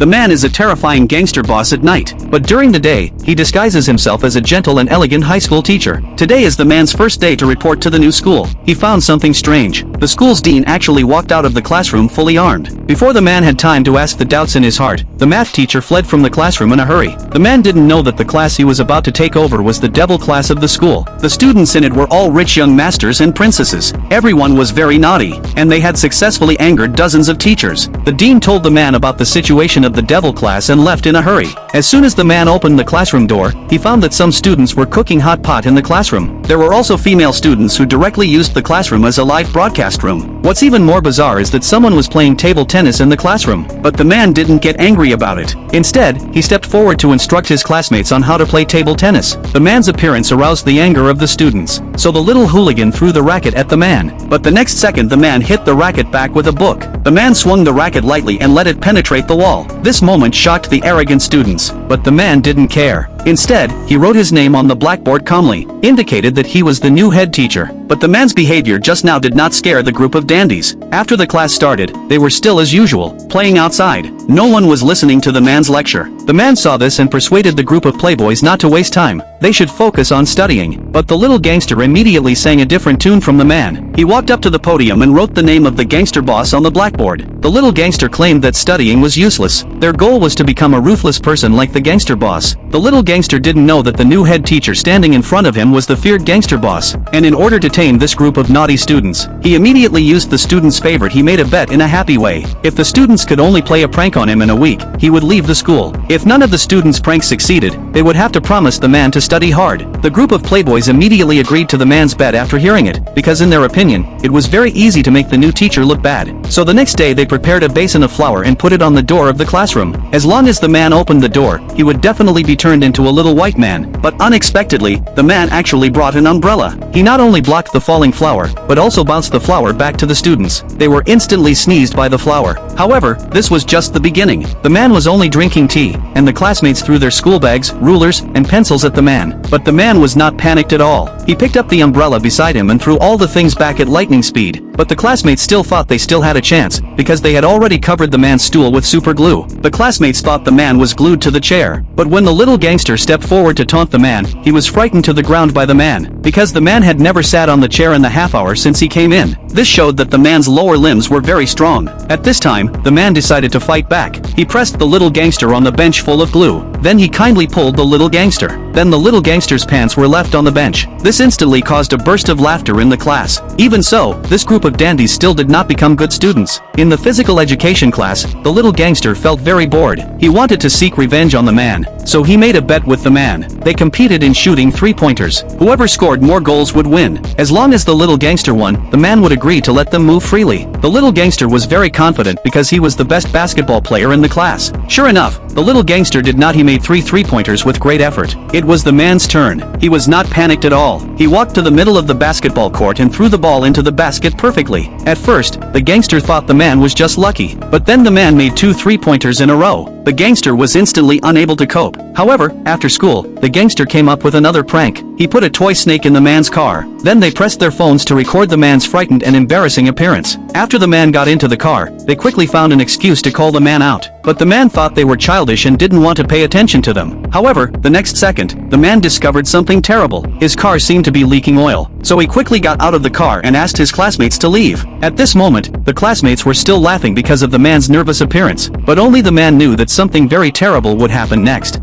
The man is a terrifying gangster boss at night, but during the day, he disguises himself as a gentle and elegant high school teacher. Today is the man's first day to report to the new school. He found something strange. The school's dean actually walked out of the classroom fully armed. Before the man had time to ask the doubts in his heart, the math teacher fled from the classroom in a hurry. The man didn't know that the class he was about to take over was the devil class of the school. The students in it were all rich young masters and princesses. Everyone was very naughty, and they had successfully angered dozens of teachers. The dean told the man about the situation of the devil class and left in a hurry. As soon as the man opened the classroom door, he found that some students were cooking hot pot in the classroom. There were also female students who directly used the classroom as a live broadcast room. What's even more bizarre is that someone was playing table tennis in the classroom, but the man didn't get angry about it. Instead, he stepped forward to instruct his classmates on how to play table tennis. The man's appearance aroused the anger of the students, so the little hooligan threw the racket at the man. But the next second the man hit the racket back with a book. The man swung the racket lightly and let it penetrate the wall. This moment shocked the arrogant students, but the man didn't care. Instead, he wrote his name on the blackboard calmly, indicated that he was the new head teacher. But the man's behavior just now did not scare the group of dandies. After the class started, they were still as usual, playing outside. No one was listening to the man's lecture. The man saw this and persuaded the group of playboys not to waste time. They should focus on studying. But the little gangster immediately sang a different tune from the man. He walked up to the podium and wrote the name of the gangster boss on the blackboard. The little gangster claimed that studying was useless. Their goal was to become a ruthless person like the gangster boss. The little gangster didn't know that the new head teacher standing in front of him was the feared gangster boss. And in order to tame this group of naughty students, he immediately used the student's favorite. He made a bet in a happy way. If the students could only play a prank on him in a week, he would leave the school. If none of the students' pranks succeeded, they would have to promise the man to study hard. The group of playboys immediately agreed to the man's bet after hearing it, because in their opinion, it was very easy to make the new teacher look bad. So the next day they prepared a basin of flour and put it on the door of the classroom. As long as the man opened the door, he would definitely be turned into a little white man. But unexpectedly, the man actually brought an umbrella. He not only blocked the falling flour, but also bounced the flour back to the students. They were instantly sneezed by the flour. However, this was just the beginning. The man was only drinking tea, and the classmates threw their school bags, rulers, and pencils at the man. But the man was not panicked at all. He picked up the umbrella beside him and threw all the things back at lightning speed. But the classmates still thought they still had a chance, because they had already covered the man's stool with super glue. The classmates thought the man was glued to the chair. But when the little gangster stepped forward to taunt the man, he was frightened to the ground by the man, because the man had never sat on the chair in the half hour since he came in. This showed that the man's lower limbs were very strong. At this time, the man decided to fight back. He pressed the little gangster on the bench full of glue. Then he kindly pulled the little gangster. Then the little gangster's pants were left on the bench. This instantly caused a burst of laughter in the class. Even so, this group of dandies still did not become good students. In the physical education class, the little gangster felt very bored. He wanted to seek revenge on the man, so he made a bet with the man. They competed in shooting three-pointers. Whoever scored more goals would win. As long as the little gangster won, the man would agree to let them move freely. The little gangster was very confident because he was the best basketball player in the class. Sure enough, the little gangster did not. He made three-pointers with great effort. It was the man's turn. He was not panicked at all. He walked to the middle of the basketball court and threw the ball into the basket perfectly. At first, the gangster thought the man was just lucky, but then the man made 2 3-pointers in a row. The gangster was instantly unable to cope. However, after school, the gangster came up with another prank. He put a toy snake in the man's car. Then they pressed their phones to record the man's frightened and embarrassing appearance. After the man got into the car, they quickly found an excuse to call the man out. But the man thought they were childish and didn't want to pay attention to them. However, the next second, the man discovered something terrible. His car seemed to be leaking oil. So he quickly got out of the car and asked his classmates to leave. At this moment, the classmates were still laughing because of the man's nervous appearance. But only the man knew that something very terrible would happen next.